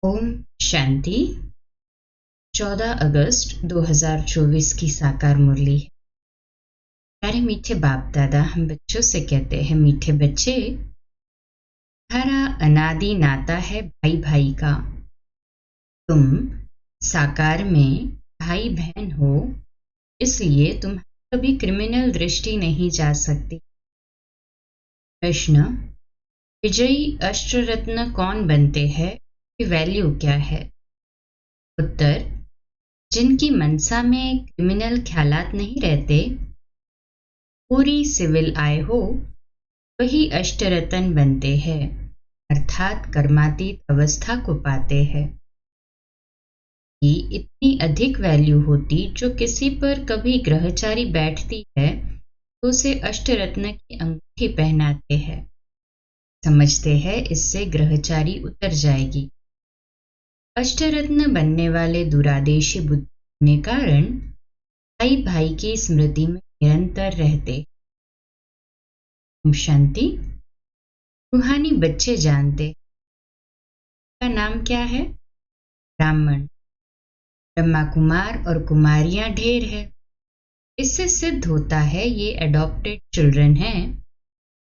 ओम शांति। 14 अगस्त 2024 की साकार मुरली है। प्यारे मीठे बाप दादा, हम बच्चों से कहते हैं, मीठे बच्चे, हमारा अनादि नाता है भाई भाई का। तुम साकार में भाई बहन हो, इसलिए तुम कभी क्रिमिनल दृष्टि नहीं जा सकती। प्रश्न: विजयी अष्टरत्न कौन बनते हैं, की वैल्यू क्या है? उत्तर: जिनकी मनसा में क्रिमिनल ख्यालात नहीं रहते, पूरी सिविल आय हो, वही अष्टरत्न बनते हैं, अर्थात कर्मातीत अवस्था को पाते हैं। कि इतनी अधिक वैल्यू होती जो किसी पर कभी ग्रहचारी बैठती है तो उसे अष्टरत्न की अंगूठी पहनाते हैं। समझते हैं इससे ग्रहचारी उतर जाएगी। अष्टरत्न बनने वाले दुरादेशी बुद्धि होने कारण भाई भाई की स्मृति में निरंतर रहते। ओम शांति। रूहानी बच्चे जानते का नाम क्या है? ब्राह्मण। ब्रह्मा कुमार और कुमारियां ढेर है। इससे सिद्ध होता है ये अडॉप्टेड चिल्ड्रन हैं,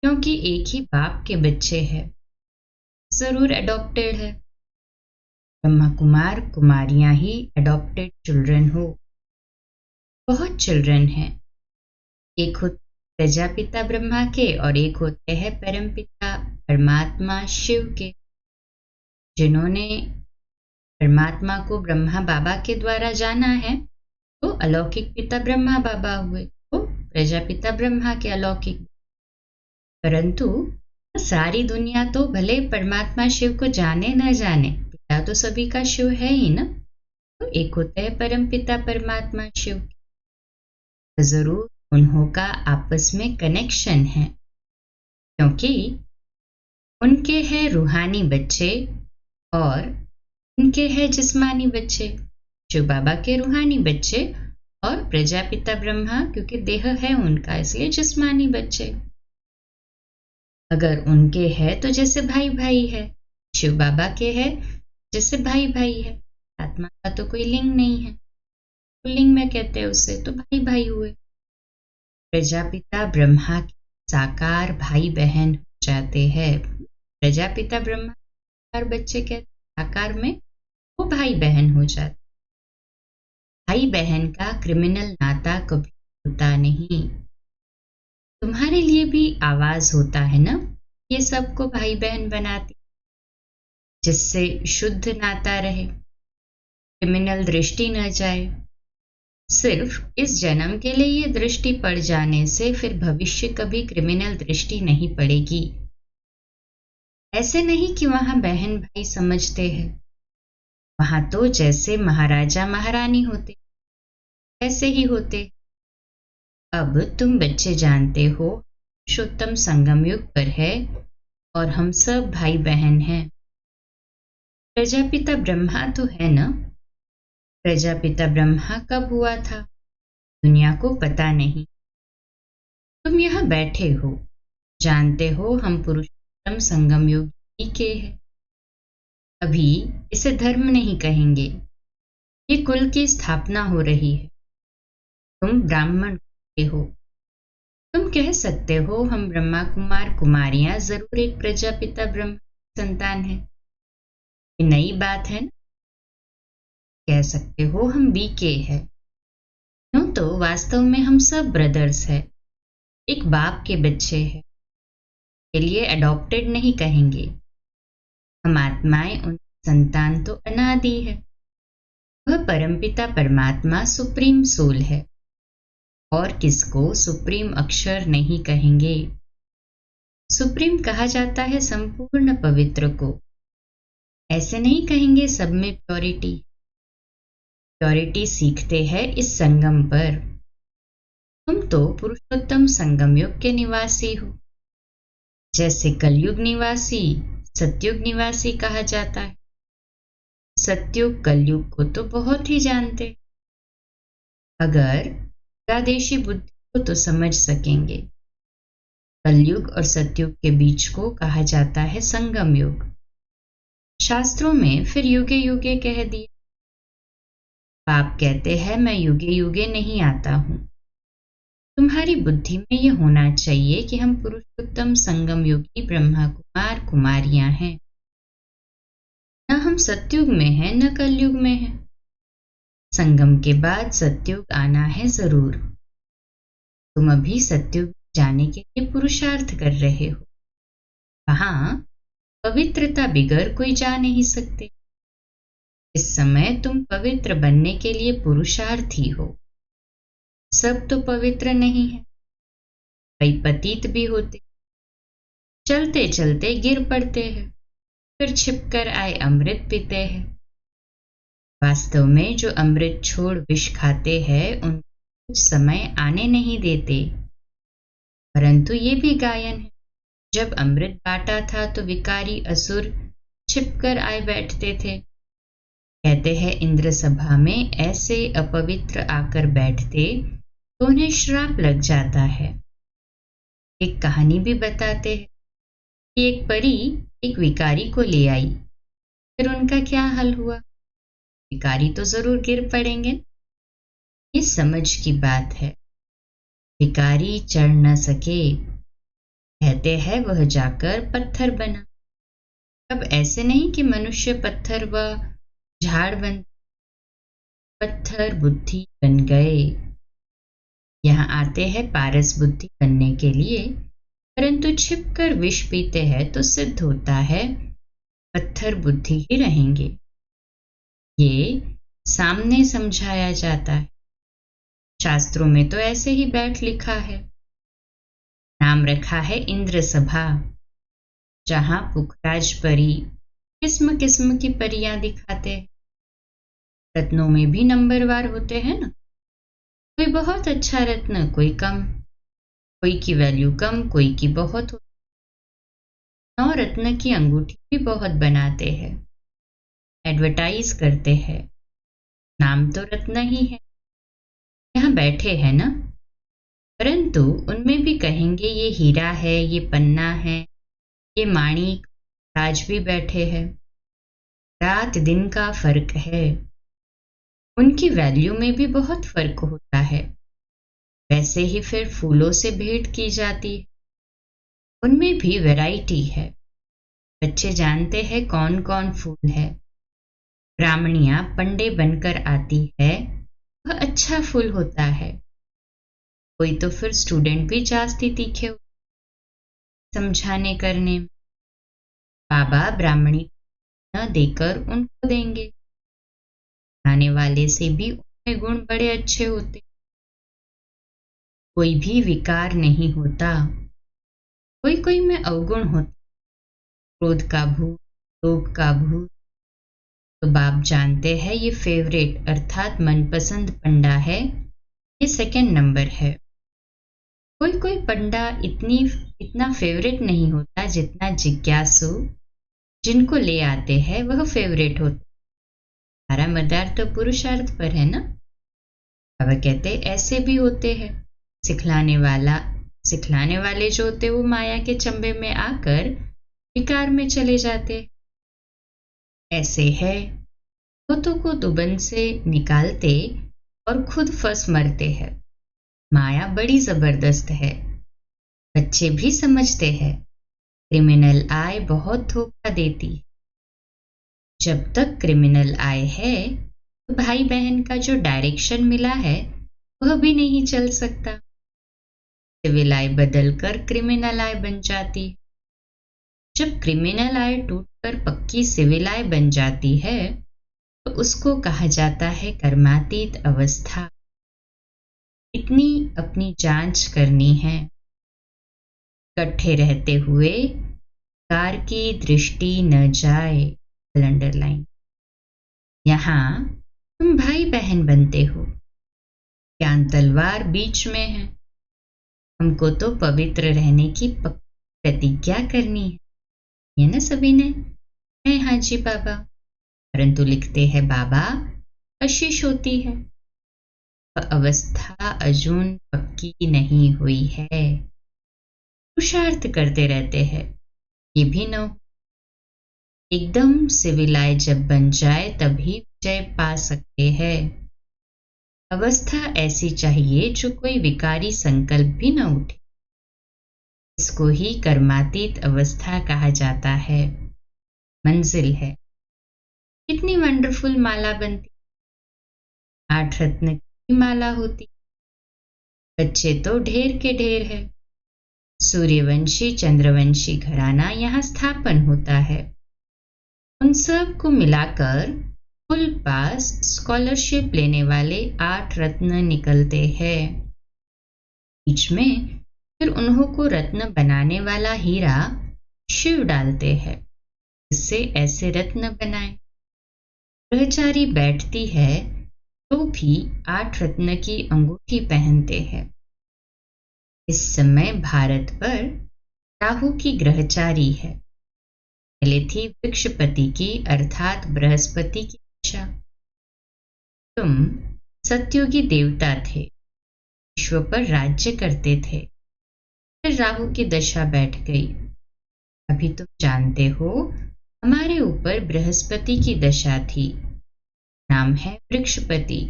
क्योंकि एक ही बाप के बच्चे हैं, जरूर अडॉप्टेड है। ब्रह्मा कुमार कुमारियां ही अडॉप्टेड चिल्ड्रन हो। बहुत चिल्ड्रन हैं। एक होते प्रजापिता ब्रह्मा के और एक होते हैं परमपिता परमात्मा शिव के। जिन्होंने परमात्मा को ब्रह्मा बाबा के द्वारा जाना है तो अलौकिक पिता ब्रह्मा बाबा हुए, तो प्रजापिता ब्रह्मा के अलौकिक। परंतु सारी दुनिया तो भले परमात्मा शिव को जाने न जाने, पिता तो सभी का शिव है ही ना। तो एक होते हैं परम पिता परमात्मा शिव। तो जरूर उन्हों का आपस में कनेक्शन है, क्योंकि उनके हैं रूहानी बच्चे और उनके हैं जिस्मानी बच्चे। शिव बाबा के रूहानी बच्चे और प्रजापिता ब्रह्मा, क्योंकि देह है उनका, इसलिए जिस्मानी बच्चे। अगर उनके है तो जैसे भाई भाई है, शिव बाबा के है जैसे भाई भाई है। आत्मा का तो कोई लिंग नहीं है, तो लिंग में कहते हैं उसे, तो भाई भाई हुए। प्रजापिता ब्रह्मा के साकार भाई बहन हो जाते हैं। प्रजापिता ब्रह्मा साकार बच्चे कहते, साकार में वो भाई बहन हो जाते। भाई बहन का क्रिमिनल नाता कभी होता नहीं। तुम्हारे लिए भी आवाज होता है ना, ये सबको भाई बहन बनाती, जिससे शुद्ध नाता रहे, क्रिमिनल दृष्टि न जाए। सिर्फ इस जन्म के लिए ये दृष्टि पड़ जाने से फिर भविष्य कभी क्रिमिनल दृष्टि नहीं पड़ेगी। ऐसे नहीं कि वहां बहन भाई समझते हैं, वहां तो जैसे महाराजा महारानी होते ऐसे ही होते। अब तुम बच्चे जानते हो पुरुषोत्तम संगम युग पर है और हम सब भाई बहन हैं। प्रजापिता ब्रह्मा तो है ना। प्रजापिता ब्रह्मा कब हुआ था दुनिया को पता नहीं। तुम यहाँ बैठे हो, जानते हो हम पुरुषोत्तम संगम युग ही के हैं। अभी इसे धर्म नहीं कहेंगे, ये कुल की स्थापना हो रही है। तुम ब्राह्मण के हो, तुम कह सकते हो हम ब्रह्मा कुमार कुमारियां जरूर एक प्रजापिता ब्रह्मा की संतान है। ये नई बात है ना। कह सकते हो हम बीके हैं, यूं तो वास्तव में हम सब ब्रदर्स हैं, एक बाप के बच्चे हैं। के लिए अडॉप्टेड नहीं कहेंगे। हम आत्माएं उन संतान तो अनादि है। वह परमपिता परमात्मा सुप्रीम सोल है, और किसको सुप्रीम अक्षर नहीं कहेंगे। सुप्रीम कहा जाता है संपूर्ण पवित्र को। ऐसे नहीं कहेंगे सब में प्योरिटी। प्योरिटी सीखते हैं इस संगम पर। तुम तो पुरुषोत्तम संगम युग के निवासी हो। जैसे कलयुग निवासी सतयुग निवासी कहा जाता है। सतयुग कलयुग को तो बहुत ही जानते। अगर प्रादेशी बुद्धि को तो समझ सकेंगे। कलयुग और सतयुग के बीच को कहा जाता है संगम युग। शास्त्रों में फिर युगे युगे कह दिया। बाप कहते हैं मैं युगे युगे नहीं आता हूं। तुम्हारी बुद्धि में यह होना चाहिए कि हम पुरुषोत्तम संगम योगी ब्रह्मा कुमार कुमारियां हैं। न हम सतयुग में हैं न कलयुग में हैं। संगम के बाद सतयुग आना है जरूर। तुम अभी सतयुग जाने के लिए पुरुषार्थ कर रहे हो। वहां पवित्रता बिगर कोई जा नहीं सकते। इस समय तुम पवित्र बनने के लिए पुरुषार्थी हो। सब तो पवित्र नहीं है, कई पतित भी होते, चलते चलते गिर पड़ते हैं, फिर छिपकर आए अमृत पीते हैं। वास्तव में जो अमृत छोड़ विष खाते हैं उनको कुछ समय आने नहीं देते। परंतु ये भी गायन है, जब अमृत बांटा था तो विकारी असुर छिपकर आए बैठते थे। कहते हैं इंद्र सभा में ऐसे अपवित्र आकर बैठते तो उन्हें श्राप लग जाता है। एक कहानी भी बताते हैं कि एक परी एक विकारी को ले आई, फिर उनका क्या हाल हुआ। विकारी तो जरूर गिर पड़ेंगे। ये समझ की बात है। विकारी चढ़ न सके, कहते हैं वह जाकर पत्थर बना। अब ऐसे नहीं कि मनुष्य पत्थर व झाड़ बन, पत्थर बुद्धि बन गए। यहाँ आते हैं पारस बुद्धि बनने के लिए, परंतु छिपकर विष पीते हैं तो सिद्ध होता है पत्थर बुद्धि ही रहेंगे। ये सामने समझाया जाता है। शास्त्रों में तो ऐसे ही बैठ लिखा है। नाम रखा है इंद्र सभा, जहां पुखराज परी किस्म किस्म की परियां दिखाते हैं। रत्नों में भी नंबरवार होते हैं ना। कोई बहुत अच्छा रत्न, कोई कम, कोई की वैल्यू कम, कोई की बहुत। 9 रत्न की अंगूठी भी बहुत बनाते हैं, एडवर्टाइज करते हैं। नाम तो रत्न ही है। यहाँ बैठे हैं ना, परंतु उनमें भी कहेंगे ये हीरा है, ये पन्ना है, ये माणिक। राज भी बैठे हैं। रात दिन का फर्क है। उनकी वैल्यू में भी बहुत फर्क होता है। वैसे ही फिर फूलों से भेंट की जाती है, उनमें भी वैरायटी है। बच्चे जानते हैं कौन कौन फूल है। ब्राह्मणियां पंडे बनकर आती है, वह अच्छा फूल होता है। कोई तो फिर स्टूडेंट भी जास्ती तीखे हो समझाने करने में। बाबा ब्राह्मणी न देकर उनको देंगे। आने वाले से भी उनमें गुण बड़े अच्छे होते। कोई भी विकार नहीं होता। कोई कोई में अवगुण होता, क्रोध का भूत, लोभ का भूत। तो बाप जानते हैं ये फेवरेट अर्थात मनपसंद पंडा है, ये सेकंड नंबर है। कोई कोई पंडा इतना फेवरेट नहीं होता जितना जिज्ञासु जिनको ले आते हैं वह फेवरेट होता। सारा मदार तो पुरुषार्थ पर है ना। बाबा कहते ऐसे भी होते हैं। सिखलाने वाले जो होते वो माया के चंबे में आकर विकार में चले जाते। ऐसे है, भूतों को दुबन से निकालते और खुद फंस मरते हैं। माया बड़ी जबरदस्त है। बच्चे भी समझते हैं। क्रिमिनल आय बहुत धोखा देती। जब तक क्रिमिनल आय है तो भाई बहन का जो डायरेक्शन मिला है वह भी नहीं चल सकता। सिविल आय बदलकर क्रिमिनल आय बन जाती। जब क्रिमिनल आय टूटकर पक्की सिविल आय बन जाती है तो उसको कहा जाता है कर्मातीत अवस्था। इतनी अपनी जांच करनी है। इकट्ठे रहते हुए कार की दृष्टि न जाए। अंडरलाइन। यहां तुम भाई बहन बनते हो, ज्ञान तलवार बीच में है। हमको तो पवित्र रहने की प्रतिज्ञा करनी है, ये ना सभी ने है। हाँ जी बाबा। परंतु लिखते हैं बाबा कशिश होती है, अवस्था अजून पक्की नहीं हुई है। पुरुषार्थ करते रहते हैं, ये भी न हो। एकदम सिविलाइज जब बन जाए तभी विजय पा सकते हैं। अवस्था ऐसी चाहिए जो कोई विकारी संकल्प भी न उठे। इसको ही कर्मातीत अवस्था कहा जाता है, मंजिल है। कितनी वंडरफुल माला बनती, 8 रत्न की माला होती। बच्चे तो ढेर के ढेर है। सूर्यवंशी चंद्रवंशी घराना यहाँ स्थापन होता है। उन सब को मिलाकर फुल पास स्कॉलरशिप लेने वाले 8 रत्न निकलते हैं। बीच में फिर उन्हों को रत्न बनाने वाला हीरा शिव डालते हैं, इससे ऐसे रत्न बनाए। ब्रह्मचारी बैठती है तो भी 8 रत्न की अंगूठी पहनते हैं। इस समय भारत पर राहु की ग्रहचारी है। पहले थी वृक्षपति की अर्थात बृहस्पति की दशा। तुम सत्युगी देवता थे, विश्व पर राज्य करते थे। फिर राहु की दशा बैठ गई। अभी तुम जानते हो हमारे ऊपर बृहस्पति की दशा थी, नाम है वृक्षपति,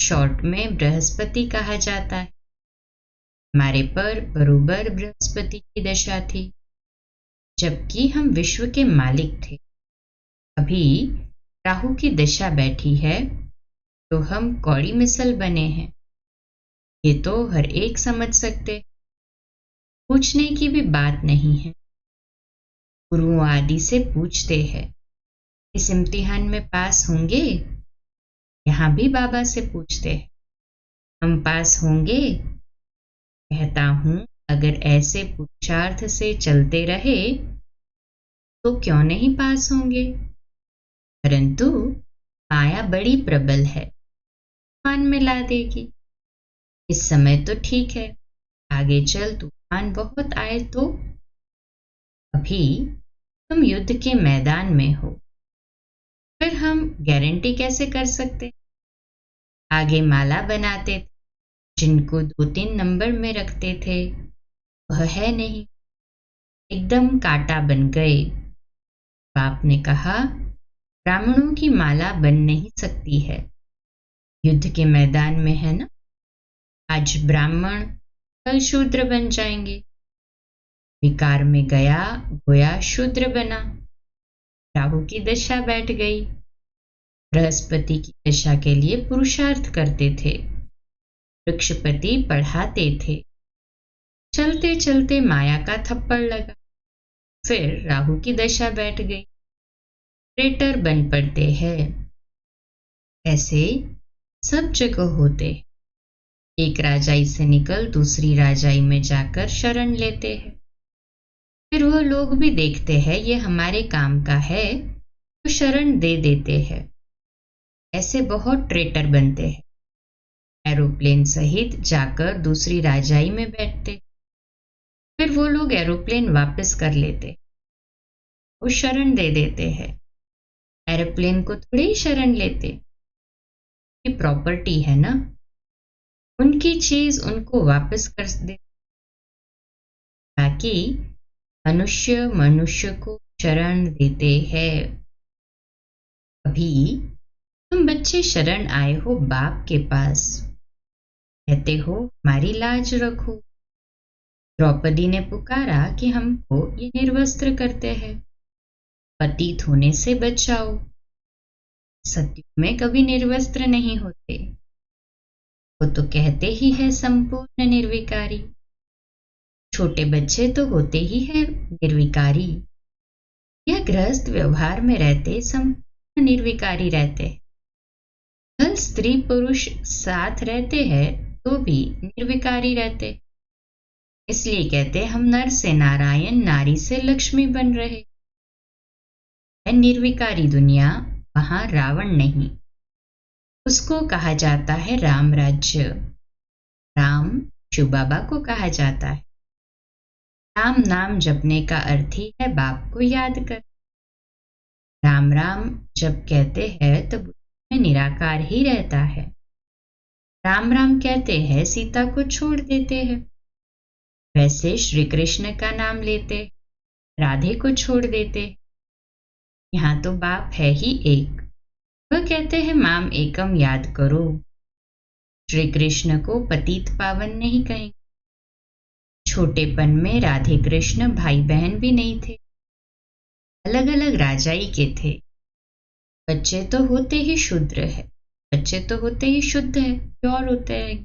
शॉर्ट में बृहस्पति कहा जाता है। हमारे पर बरोबर बृहस्पति की दशा थी, जबकि हम विश्व के मालिक थे। अभी राहु की दशा बैठी है तो हम कौड़ी मिसल बने हैं। ये तो हर एक समझ सकते, पूछने की भी बात नहीं है। गुरुओं आदि से पूछते हैं इस इम्तिहान में पास होंगे। यहाँ भी बाबा से पूछते हैं हम पास होंगे। कहता हूं अगर ऐसे पुरुषार्थ से चलते रहे तो क्यों नहीं पास होंगे। परंतु माया बड़ी प्रबल है, तूफान में ला देगी। इस समय तो ठीक है, आगे चल तूफान बहुत आए तो। अभी तुम युद्ध के मैदान में हो, फिर हम गारंटी कैसे कर सकते। आगे माला बनाते थे, जिनको 2-3 नंबर में रखते थे वह है नहीं, एकदम कांटा बन गए। बाप ने कहा ब्राह्मणों की माला बन नहीं सकती है, युद्ध के मैदान में है ना। आज ब्राह्मण कल शूद्र बन जाएंगे। विकार में गया गोया शूद्र बना। राहु की दशा बैठ गई। बृहस्पति की दशा के लिए पुरुषार्थ करते थे, वृक्षपति पढ़ाते थे। चलते चलते माया का थप्पड़ लगा, फिर राहु की दशा बैठ गई, ट्रेटर बन पड़ते हैं। ऐसे सब जगह होते हैं। एक राजाई से निकल दूसरी राजाई में जाकर शरण लेते हैं। फिर वह लोग भी देखते हैं ये हमारे काम का है तो शरण दे देते हैं। ऐसे बहुत ट्रेटर बनते हैं। एरोप्लेन सहित जाकर दूसरी राजाई में बैठते, फिर वो लोग एरोप्लेन वापस कर लेते, वो शरण दे देते हैं। एरोप्लेन को थोड़ी ही शरण लेते, ये प्रॉपर्टी है ना, उनकी चीज उनको वापस कर दे। ताकि मनुष्य मनुष्य को शरण देते हैं। अभी तुम बच्चे शरण आए हो बाप के पास, कहते हो हमारी लाज रखो। द्रौपदी ने पुकारा कि हमको ये निर्वस्त्र करते हैं, पतित होने से बचाओ। सत्युग में कभी निर्वस्त्र नहीं होते, वो तो कहते ही है संपूर्ण निर्विकारी। छोटे बच्चे तो होते ही है निर्विकारी। यह गृहस्थ व्यवहार में रहते संपूर्ण निर्विकारी रहते। कल स्त्री पुरुष साथ रहते हैं तो भी निर्विकारी रहते। इसलिए कहते हम नर से नारायण नारी से लक्ष्मी बन रहे। निर्विकारी दुनिया, वहां रावण नहीं, उसको कहा जाता है राम राज्य। राम शिव बाबा को कहा जाता है। राम नाम जपने का अर्थ ही है बाप को याद कर। राम राम जब कहते हैं तो में निराकार ही रहता है। राम राम कहते हैं सीता को छोड़ देते हैं। वैसे श्री कृष्ण का नाम लेते राधे को छोड़ देते। यहाँ तो बाप है ही एक। वह कहते हैं माम एकम याद करो। श्री कृष्ण को पतित पावन नहीं कहेंगे। छोटेपन में राधे कृष्ण भाई बहन भी नहीं थे, अलग अलग राजाई के थे। बच्चे तो होते ही शुद्र है, बच्चे तो होते ही शुद्ध है, प्योर होते हैं।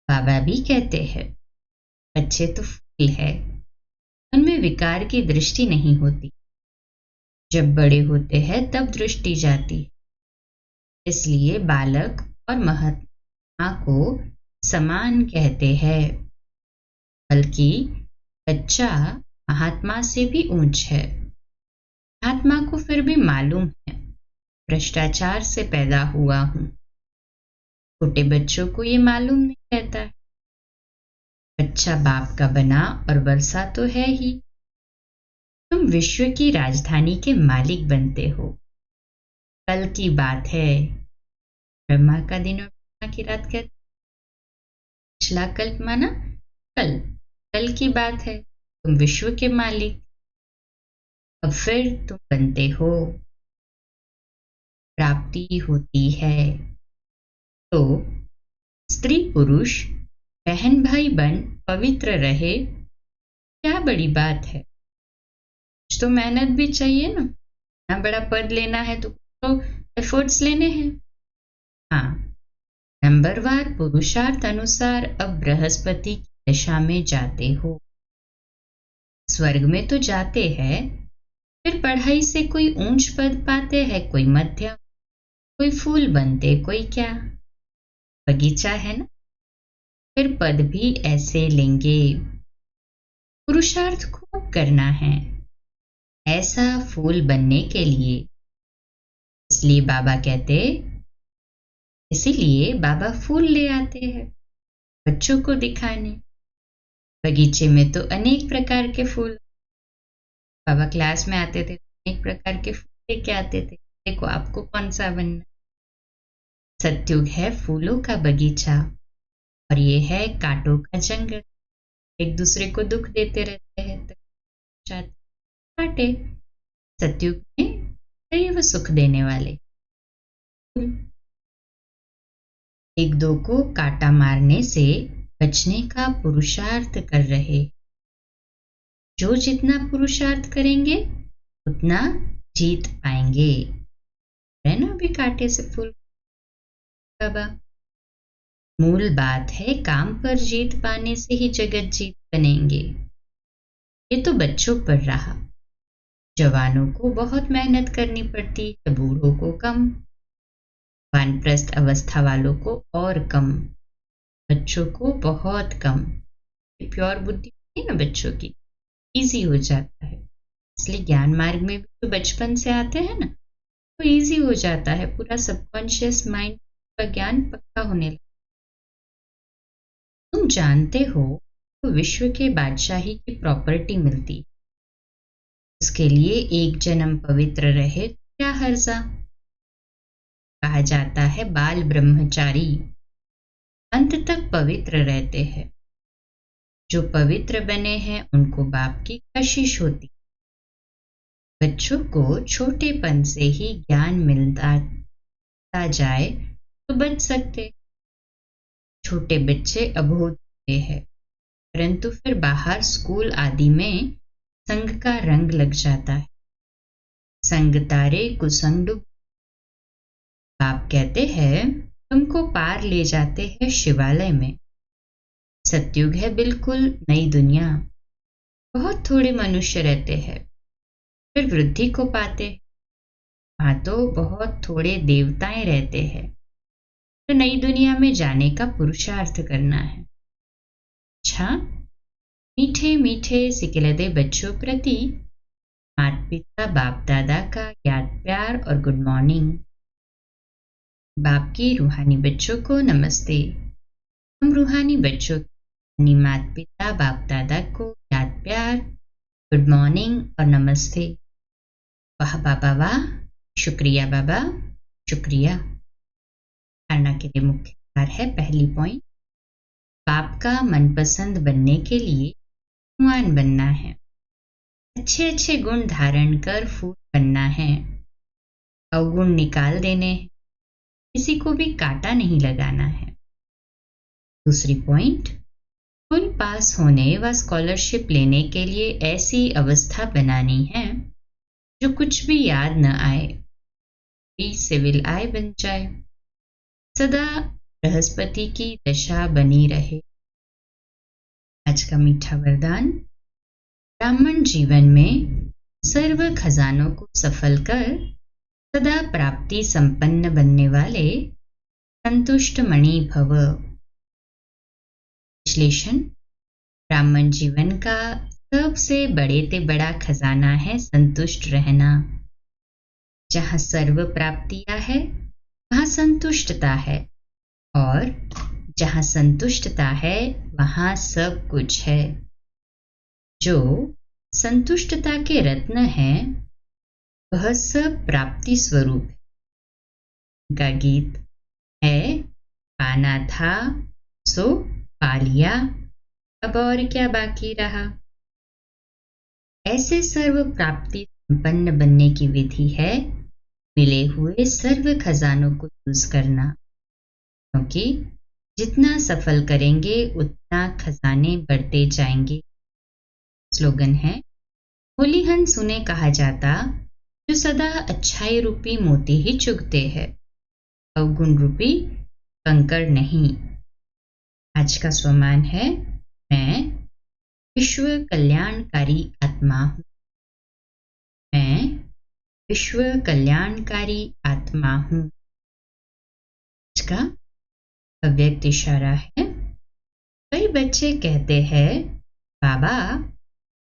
बाबा भी कहते हैं बच्चे तो फूल है, उनमें विकार की दृष्टि नहीं होती। जब बड़े होते हैं तब दृष्टि जाती है। इसलिए बालक और महात्मा को समान कहते हैं, बल्कि बच्चा महात्मा से भी ऊंच है। महात्मा को फिर भी मालूम है भ्रष्टाचार से पैदा हुआ हूं। छोटे बच्चों को ये मालूम नहीं रहता है। बच्चा बाप का बना और वर्षा तो है ही। तुम विश्व की राजधानी के मालिक बनते हो। कल की बात है, ब्रह्मा का दिन और ब्रह्मा की रात कहते। पिछला कल्प माना कल, कल की बात है, तुम विश्व के मालिक। अब फिर तुम बनते हो, प्राप्ति होती है। तो स्त्री पुरुष बहन भाई बन पवित्र रहे, क्या बड़ी बात है। कुछ तो मेहनत भी चाहिए ना, इतना बड़ा पद लेना है तो एफर्ट्स लेने हैं। हाँ, नंबरवार पुरुषार्थ अनुसार अब बृहस्पति की दशा में जाते हो। स्वर्ग में तो जाते हैं, फिर पढ़ाई से कोई ऊंच पद पाते हैं, कोई मध्यम, कोई फूल बनते, कोई क्या। बगीचा है ना, फिर पद भी ऐसे लेंगे। पुरुषार्थ खूब करना है ऐसा फूल बनने के लिए। इसलिए बाबा कहते, इसीलिए बाबा फूल ले आते हैं बच्चों को दिखाने। बगीचे में तो अनेक प्रकार के फूल, बाबा क्लास में आते थे अनेक प्रकार के फूल लेके आते थे, देखो आपको कौन सा बनना। सत्युग है फूलों का बगीचा और ये है कांटों का जंगल। एक दूसरे को दुख देते रहते हैं तो काटे। सत्युग में दैव सुख देने वाले। एक दो को काटा मारने से बचने का पुरुषार्थ कर रहे। जो जितना पुरुषार्थ करेंगे उतना जीत पाएंगे, है ना। अभी कांटे से फूल बाबा। मूल बात है काम पर जीत पाने से ही जगत जीत बनेंगे। ये तो बच्चों पर रहा, जवानों को बहुत मेहनत करनी पड़ती है, बूढ़ों को कम, वानप्रस्थ अवस्था वालों को और कम, बच्चों को बहुत कम। प्योर बुद्धि है ना बच्चों की, इजी हो जाता है। इसलिए ज्ञान मार्ग में भी तो बचपन से आते हैं ना, तो इजी हो जाता है। पूरा सबकॉन्शियस माइंड का ज्ञान पक्का होने लगता। तुम जानते हो तो विश्व के बादशाही की प्रॉपर्टी मिलती, उसके लिए एक जन्म पवित्र रहे क्या हर्जा। कहा जाता है बाल ब्रह्मचारी अंत तक पवित्र रहते हैं। जो पवित्र बने हैं उनको बाप की कशिश होती। बच्चों को छोटेपन से ही ज्ञान मिलता जाए तो बच सकते। छोटे बच्चे अबोध होते हैं, परंतु फिर बाहर स्कूल आदि में संग का रंग लग जाता है। संग तारे कुसंग डूब। बाप कहते हैं तुमको पार ले जाते हैं शिवालय में। सतयुग है बिल्कुल नई दुनिया, बहुत थोड़े मनुष्य रहते हैं, फिर वृद्धि को पाते। वहां तो बहुत थोड़े देवताएं रहते हैं, तो नई दुनिया में जाने का पुरुषार्थ करना है। अच्छा, मीठे मीठे सिकिलदे बच्चों प्रति माता पिता बाप दादा का याद प्यार और गुड मॉर्निंग। बाप की रूहानी बच्चों को नमस्ते। हम रूहानी बच्चों की माता पिता बाप दादा को याद प्यार, गुड मॉर्निंग और नमस्ते। वाह बाबा वाह, शुक्रिया बाबा, शुक्रिया। धारणा के लिए मुख्य सार है, पहली पॉइंट, बाप का मनपसंद बनने के लिए भगवान बनना है। अच्छे अच्छे गुण धारण कर फूल बनना है, अवगुण निकाल देने हैं, किसी को भी कांटा नहीं लगाना है। दूसरी पॉइंट, फुल पास होने व स्कॉलरशिप लेने के लिए ऐसी अवस्था बनानी है जो कुछ भी याद न आए, भी सिविल आय बन जाए, सदा बृहस्पति की दशा बनी रहे। आज का मीठा वरदान, ब्राह्मण जीवन में सर्व खजानों को सफल कर सदा प्राप्ति संपन्न बनने वाले संतुष्ट मणि भव। विश्लेषण, ब्राह्मण जीवन का सबसे बड़े ते बड़ा खजाना है संतुष्ट रहना। जहाँ सर्व प्राप्तियां है वहाँ संतुष्टता है, और जहाँ संतुष्टता है वहाँ सब कुछ है। जो संतुष्टता के रत्न है वह सब प्राप्ति स्वरूप है। उनका गीत है, पाना था सो पा लिया, अब और क्या बाकी रहा। ऐसे सर्व प्राप्ति संपन्न बनने की विधि है मिले हुए सर्व खजानों को यूज करना, क्योंकि जितना सफल करेंगे उतना खजाने बढ़ते जाएंगे। स्लोगन है, होली हंस उन्हें कहा जाता जो सदा अच्छाई रूपी मोती ही चुगते हैं, अवगुण रूपी कंकड़ नहीं। आज का स्वमान है, मैं विश्व कल्याणकारी आत्मा हूँ। मैं विश्व कल्याणकारी आत्मा हूँ। आज का अव्यक्त इशारा है, कई बच्चे कहते हैं, बाबा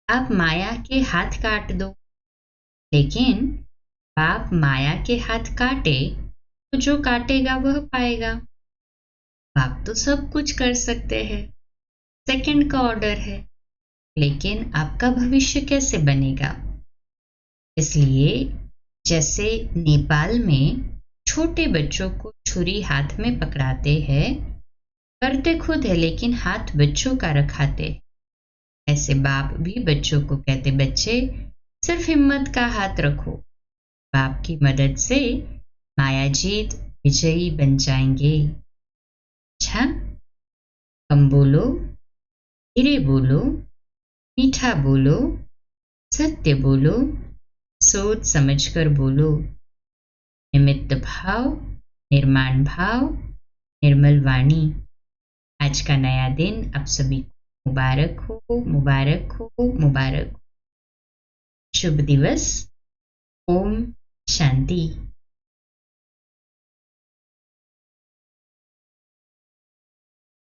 आप माया के हाथ काट दो, लेकिन बाप माया के हाथ काटे तो जो काटेगा वह पाएगा। बाप तो सब कुछ कर सकते हैं, सेकंड का ऑर्डर है, लेकिन आपका भविष्य कैसे बनेगा? इसलिए जैसे नेपाल में छोटे बच्चों को छुरी हाथ में पकड़ाते हैं, करते खुद है लेकिन हाथ बच्चों का रखाते, ऐसे बाप भी बच्चों को कहते, बच्चे सिर्फ हिम्मत का हाथ रखो, बाप की मदद से मायाजीत विजयी बन जाएंगे। अच्छा, कम बोलो, धीरे बोलो, मीठा बोलो, सत्य बोलो, सोच समझकर बोलो, निमित्त भाव, निर्माण भाव, निर्मल वाणी। आज का नया दिन आप सभी को मुबारक हो, मुबारक हो, मुबारक हो। शुभ दिवस। ओम शांति।